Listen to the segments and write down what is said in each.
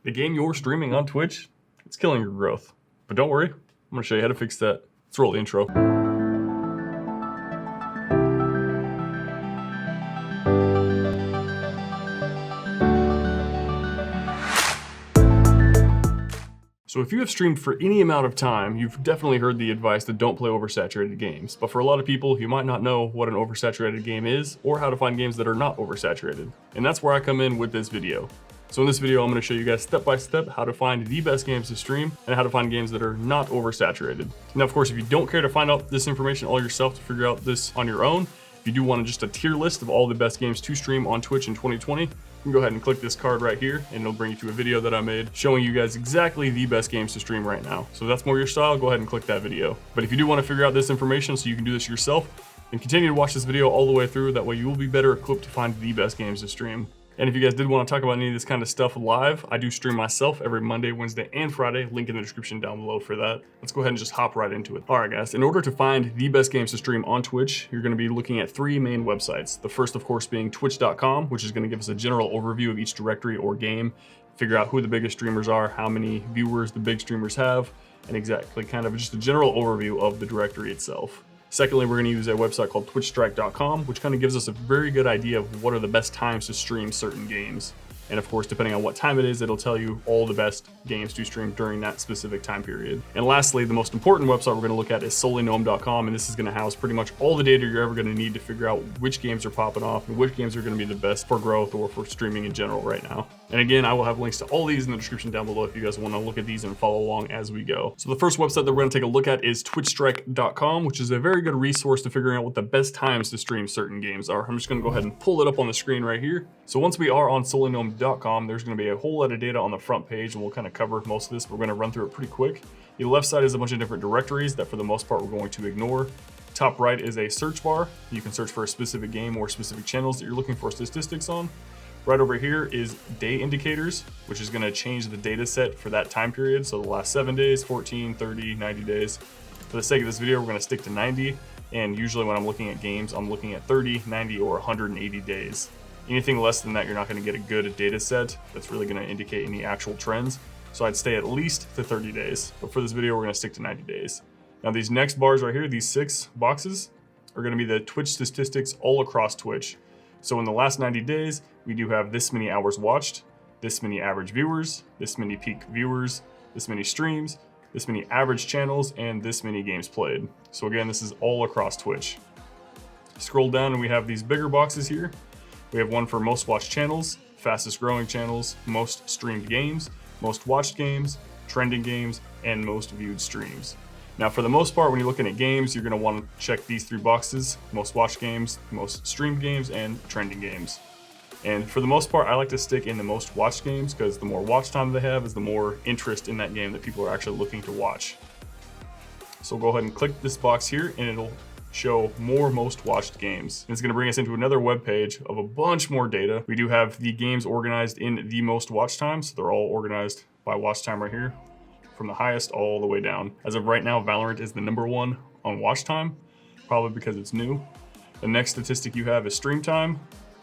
The game you're streaming on Twitch, it's killing your growth. But don't worry, I'm gonna show you how to fix that. Let's roll the intro. So if you have streamed for any amount of time, you've definitely heard the advice that don't play oversaturated games. But for a lot of people, you might not know what an oversaturated game is or how to find games that are not oversaturated. And that's where I come in with this video. So in this video, I'm going to show you guys step by step how to find the best games to stream and how to find games that are not oversaturated. Now, of course, if you don't care to find out this information all yourself to figure out this on your own, if you do want just a tier list of all the best games to stream on Twitch in 2020, you can go ahead and click this card right here and it'll bring you to a video that I made showing you guys exactly the best games to stream right now. So if that's more your style, go ahead and click that video. But if you do want to figure out this information so you can do this yourself, then continue to watch this video all the way through. That way you will be better equipped to find the best games to stream. And if you guys did want to talk about any of this kind of stuff live, I do stream myself every Monday, Wednesday, and Friday. Link in the description down below for that. Let's go ahead and just hop right into it. All right, guys, in order to find the best games to stream on Twitch, you're going to be looking at three main websites. The first, of course, being twitch.com, which is going to give us a general overview of each directory or game, figure out who the biggest streamers are, how many viewers the big streamers have, and exactly kind of just a general overview of the directory itself. Secondly, we're going to use a website called twitchstrike.com, which kind of gives us a very good idea of what are the best times to stream certain games. And of course, depending on what time it is, it'll tell you all the best games to stream during that specific time period. And lastly, the most important website we're going to look at is solygnome.com, and this is going to house pretty much all the data you're ever going to need to figure out which games are popping off and which games are going to be the best for growth or for streaming in general right now. And again, I will have links to all these in the description down below if you guys want to look at these and follow along as we go. So the first website that we're going to take a look at is twitchstrike.com, which is a very good resource to figuring out what the best times to stream certain games are. I'm just going to go ahead and pull it up on the screen right here. So once we are on solygnome.com, there's going to be a whole lot of data on the front page, and we'll kind of cover most of this. We're going to run through it pretty quick. The left side is a bunch of different directories that for the most part we're going to ignore. Top right is a search bar. You can search for a specific game or specific channels that you're looking for statistics on. Right over here is day indicators, which is going to change the data set for that time period. So the last 7 days, 14, 30, 90 days. For the sake of this video, we're going to stick to 90. And usually when I'm looking at games, I'm looking at 30, 90, or 180 days. Anything less than that, you're not going to get a good data set that's really going to indicate any actual trends. So I'd stay at least to 30 days. But for this video, we're going to stick to 90 days. Now these next bars right here, these 6 boxes, are going to be the Twitch statistics all across Twitch. So in the last 90 days, we do have this many hours watched, this many average viewers, this many peak viewers, this many streams, this many average channels, and this many games played. So again, this is all across Twitch. Scroll down and we have these bigger boxes here. We have one for most watched channels, fastest growing channels, most streamed games, most watched games, trending games, and most viewed streams. Now for the most part, when you're looking at games, you're going to want to check these 3 boxes: most watched games, most streamed games, and trending games. And for the most part, I like to stick in the most watched games because the more watch time they have is the more interest in that game that people are actually looking to watch. So go ahead and click this box here and it'll show more most watched games. And it's going to bring us into another web page of a bunch more data. We do have the games organized in the most watch time, so they're all organized by watch time right here, from the highest all the way down. As of right now, Valorant is the #1 on watch time, probably because it's new. The next statistic you have is stream time,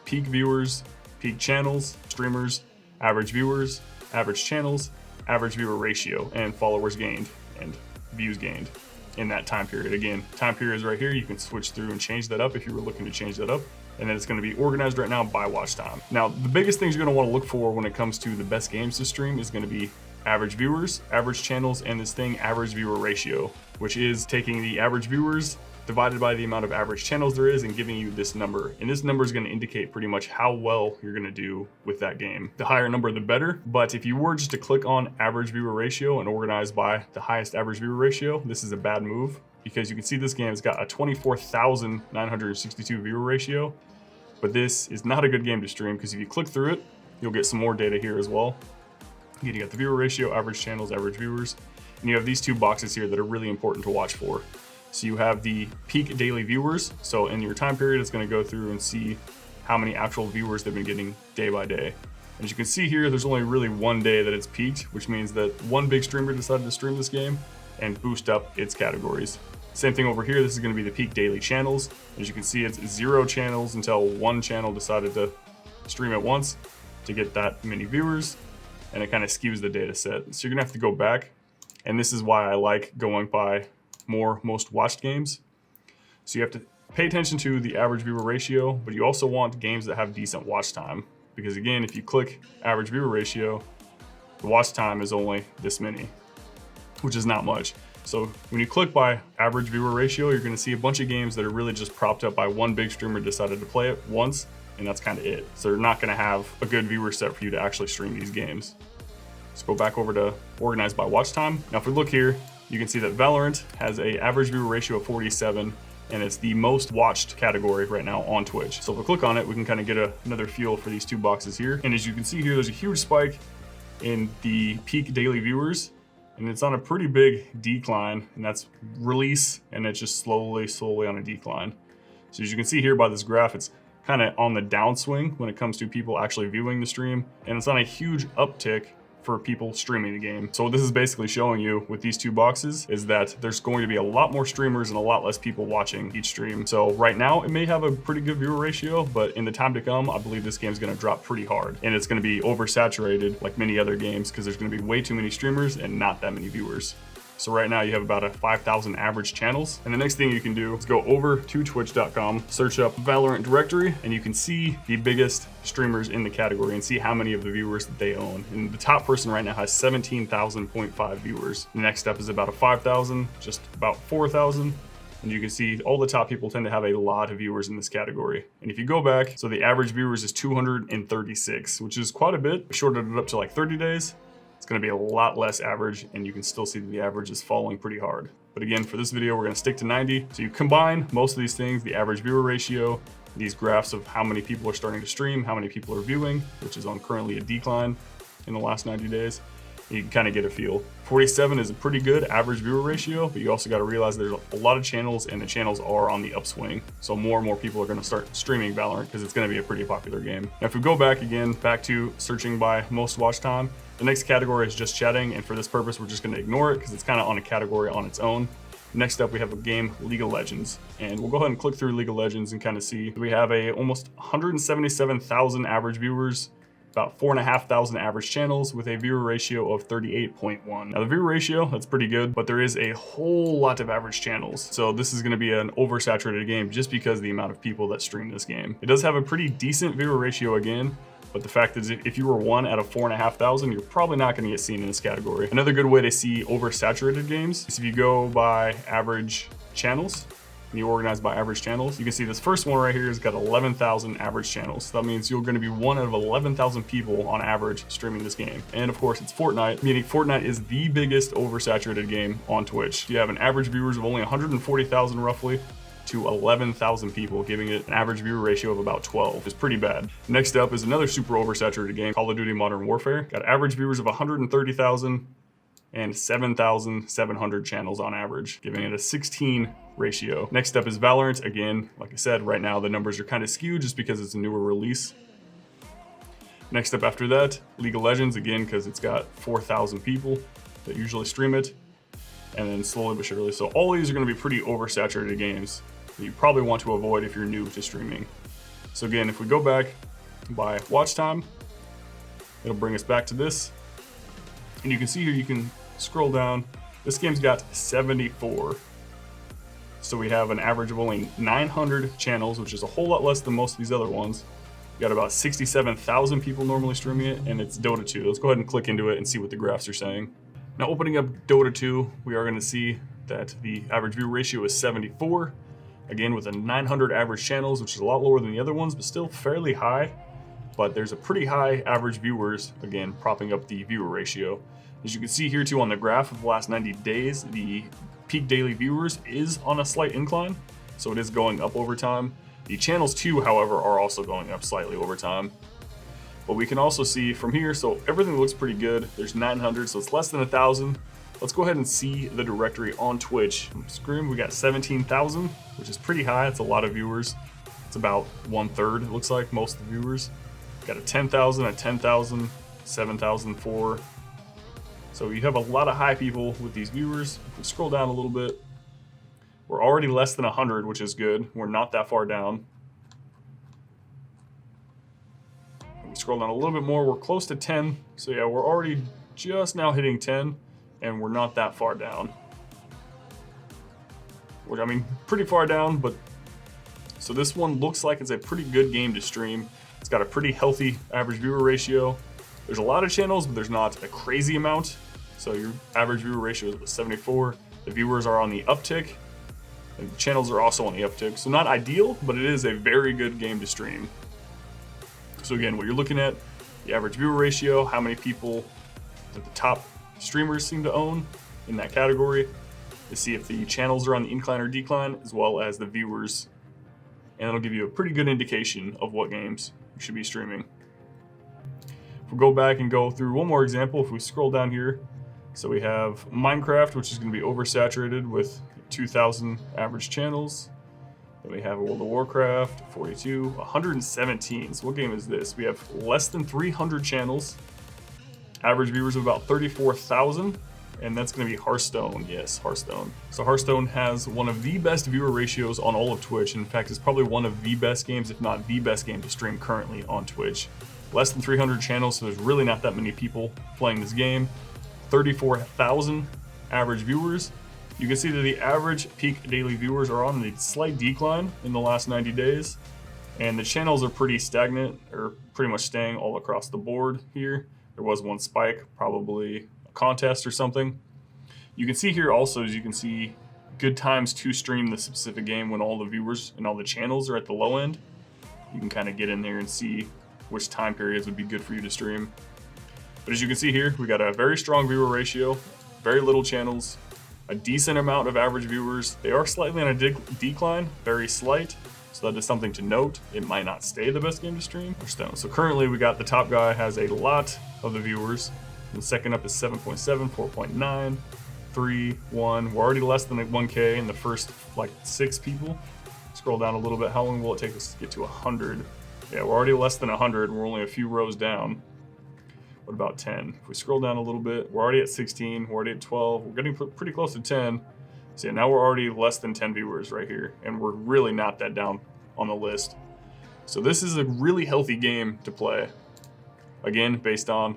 peak viewers, peak channels, streamers, average viewers, average channels, average viewer ratio, and followers gained and views gained in that time period. Again, time period is right here. You can switch through and change that up if you were looking to change that up. And then it's going to be organized right now by watch time. Now, the biggest things you're going to want to look for when it comes to the best games to stream is going to be average viewers, average channels, and this thing, average viewer ratio, which is taking the average viewers divided by the amount of average channels there is and giving you this number. And this number is going to indicate pretty much how well you're going to do with that game. The higher number, the better. But if you were just to click on average viewer ratio and organize by the highest average viewer ratio, this is a bad move because you can see this game has got a 24,962 viewer ratio. But this is not a good game to stream because if you click through it, you'll get some more data here as well. You got the viewer ratio, average channels, average viewers, and you have these 2 boxes here that are really important to watch for. So you have the peak daily viewers. So in your time period, it's going to go through and see how many actual viewers they've been getting day by day. As you can see here, there's only really 1 day that it's peaked, which means that one big streamer decided to stream this game and boost up its categories. Same thing over here. This is going to be the peak daily channels. As you can see, it's 0 channels until one channel decided to stream at once to get that many viewers. and it kind of skews the data set. So you're gonna have to go back, and this is why I like going by most watched games. So you have to pay attention to the average viewer ratio, but you also want games that have decent watch time. Because again, if you click average viewer ratio, the watch time is only this many, which is not much. So when you click by average viewer ratio, you're gonna see a bunch of games that are really just propped up by one big streamer decided to play it once, and that's kind of it. So they're not gonna have a good viewer set for you to actually stream these games. Let's go back over to organized by watch time. Now if we look here, you can see that Valorant has an average viewer ratio of 47, and it's the most watched category right now on Twitch. So if we click on it, we can kind of get another feel for these two boxes here. And as you can see here, there's a huge spike in the peak daily viewers, and it's on a pretty big decline, and that's release, and it's just slowly on a decline. So as you can see here by this graph, it's kind of on the downswing when it comes to people actually viewing the stream, and it's on a huge uptick for people streaming the game. So what this is basically showing you with these two boxes is that there's going to be a lot more streamers and a lot less people watching each stream. So right now it may have a pretty good viewer ratio, but in the time to come, I believe this game is going to drop pretty hard, and it's going to be oversaturated like many other games because there's going to be way too many streamers and not that many viewers. So right now you have about 5,000 average channels. And the next thing you can do is go over to twitch.com, search up Valorant directory, and you can see the biggest streamers in the category and see how many of the viewers that they own. And the top person right now has 17,000.5 viewers. The next step is about 5,000, just about 4,000. And you can see all the top people tend to have a lot of viewers in this category. And if you go back, so the average viewers is 236, which is quite a bit. We shortened it up to like 30 days. It's going to be a lot less average, and you can still see that the average is falling pretty hard. But again, for this video, we're going to stick to 90. So you combine most of these things, the average viewer ratio, these graphs of how many people are starting to stream, how many people are viewing, which is on currently a decline in the last 90 days. And you can kind of get a feel. 47 is a pretty good average viewer ratio, but you also got to realize there's a lot of channels, and the channels are on the upswing. So more and more people are going to start streaming Valorant because it's going to be a pretty popular game. Now, if we go back again, back to searching by most watch time, the next category is just chatting, and for this purpose, we're just going to ignore it because it's kind of on a category on its own. Next up, we have a game, League of Legends, and we'll go ahead and click through League of Legends and kind of see. We have almost 177,000 average viewers, about 4,500 average channels with a viewer ratio of 38.1. Now the viewer ratio, that's pretty good, but there is a whole lot of average channels. So this is gonna be an oversaturated game just because of the amount of people that stream this game. It does have a pretty decent viewer ratio again, but the fact is if you were 1 out of 4,500, you're probably not gonna get seen in this category. Another good way to see oversaturated games is if you go by average channels, and you organize by average channels, you can see this first one right here has got 11,000 average channels. So that means you're going to be 1 out of 11,000 people on average streaming this game. And of course, it's Fortnite, meaning Fortnite is the biggest oversaturated game on Twitch. You have an average viewers of only 140,000 roughly to 11,000 people, giving it an average viewer ratio of about 12. It's pretty bad. Next up is another super oversaturated game, Call of Duty Modern Warfare. Got average viewers of 130,000 and 7,700 channels on average, giving it a 16 ratio. Next up is Valorant. Again, like I said, right now the numbers are kind of skewed just because it's a newer release. Next up after that, League of Legends, again, because it's got 4,000 people that usually stream it. And then slowly but surely. So all these are going to be pretty oversaturated games that you probably want to avoid if you're new to streaming. So again, if we go back by watch time, it'll bring us back to this. And you can see here, you can scroll down. This game's got 74. So we have an average of only 900 channels, which is a whole lot less than most of these other ones. We got about 67,000 people normally streaming it, and it's Dota 2. Let's go ahead and click into it and see what the graphs are saying. Now opening up Dota 2, we are going to see that the average view ratio is 74. Again, with a 900 average channels, which is a lot lower than the other ones, but still fairly high. But there's a pretty high average viewers, again, propping up the viewer ratio. As you can see here too on the graph of the last 90 days, the peak daily viewers is on a slight incline, so it is going up over time. The channels too, however, are also going up slightly over time. But we can also see from here, so everything looks pretty good. There's 900, so it's less than 1,000. Let's go ahead and see the directory on Twitch. Scream, we got 17,000, which is pretty high. It's a lot of viewers. It's about 1/3, it looks like, most of the viewers. Got a 10,000, a 10,000, 7,004. So you have a lot of high people with these viewers. If we scroll down a little bit, we're already less than 100, which is good. We're not that far down. scroll down a little bit more, we're close to 10. So yeah, we're already just now hitting 10, and we're not that far down. Which, I mean, pretty far down, but so this one looks like it's a pretty good game to stream. It's got a pretty healthy average viewer ratio. There's a lot of channels, but there's not a crazy amount. So your average viewer ratio is 74. The viewers are on the uptick, and the channels are also on the uptick. So not ideal, but it is a very good game to stream. So again, what you're looking at, the average viewer ratio, how many people that the top streamers seem to own in that category, to see if the channels are on the incline or decline, as well as the viewers. And it'll give you a pretty good indication of what games you should be streaming. If we go back and go through one more example, if we scroll down here, so we have Minecraft, which is going to be oversaturated with 2,000 average channels. Then we have World of Warcraft, 42, 117. So what game is this? We have less than 300 channels, average viewers of about 34,000, and that's going to be Hearthstone. Yes, Hearthstone. So Hearthstone has one of the best viewer ratios on all of Twitch. In fact, it's probably one of the best games, if not the best game to stream currently on Twitch. Less than 300 channels, so there's really not that many people playing this game. 34,000 average viewers. You can see that the average peak daily viewers are on the slight decline in the last 90 days. And the channels are pretty stagnant, or pretty much staying all across the board here. There was one spike, probably a contest or something. You can see here also, as you can see, good times to stream the specific game when all the viewers and all the channels are at the low end. You can kind of get in there and see which time periods would be good for you to stream. But as you can see here, we got a very strong viewer ratio, very little channels, a decent amount of average viewers. They are slightly on a decline, very slight, so that is something to note. It might not stay the best game to stream. So currently we got the top guy has a lot of the viewers. And the second up is 7.7, 4.9, 3, 1. We're already less than 1K in the first like 6 people. Scroll down a little bit. How long will it take us to get to 100? Yeah, we're already less than 100. We're only a few rows down. What about 10? If we scroll down a little bit, we're already at 16, we're already at 12, we're getting pretty close to 10. So yeah, now we're already less than 10 viewers right here, and we're really not that down on the list. So this is a really healthy game to play. Again, based on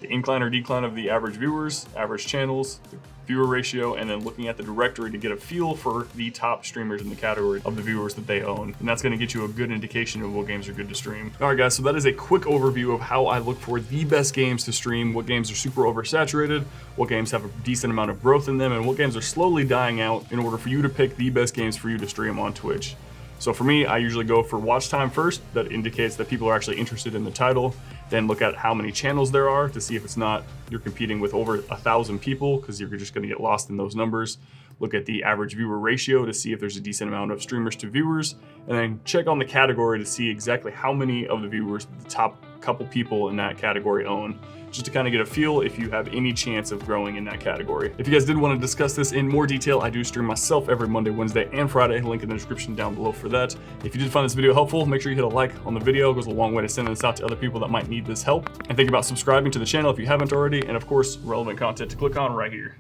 the incline or decline of the average viewers, average channels, the viewer ratio, and then looking at the directory to get a feel for the top streamers in the category of the viewers that they own. And that's going to get you a good indication of what games are good to stream. All right, guys, so that is a quick overview of how I look for the best games to stream, what games are super oversaturated, what games have a decent amount of growth in them, and what games are slowly dying out in order for you to pick the best games for you to stream on Twitch. So for me, I usually go for watch time first. That indicates that people are actually interested in the title. Then look at how many channels there are to see if it's not you're competing with over 1,000 people, because you're just going to get lost in those numbers. Look at the average viewer ratio to see if there's a decent amount of streamers to viewers, and then check on the category to see exactly how many of the viewers the top couple people in that category own, just to kind of get a feel if you have any chance of growing in that category. If you guys did want to discuss this in more detail, I do stream myself every Monday, Wednesday, and Friday. Link in the description down below for that. If you did find this video helpful, make sure you hit a like on the video. It goes a long way to sending this out to other people that might need this help. And think about subscribing to the channel if you haven't already, and of course, relevant content to click on right here.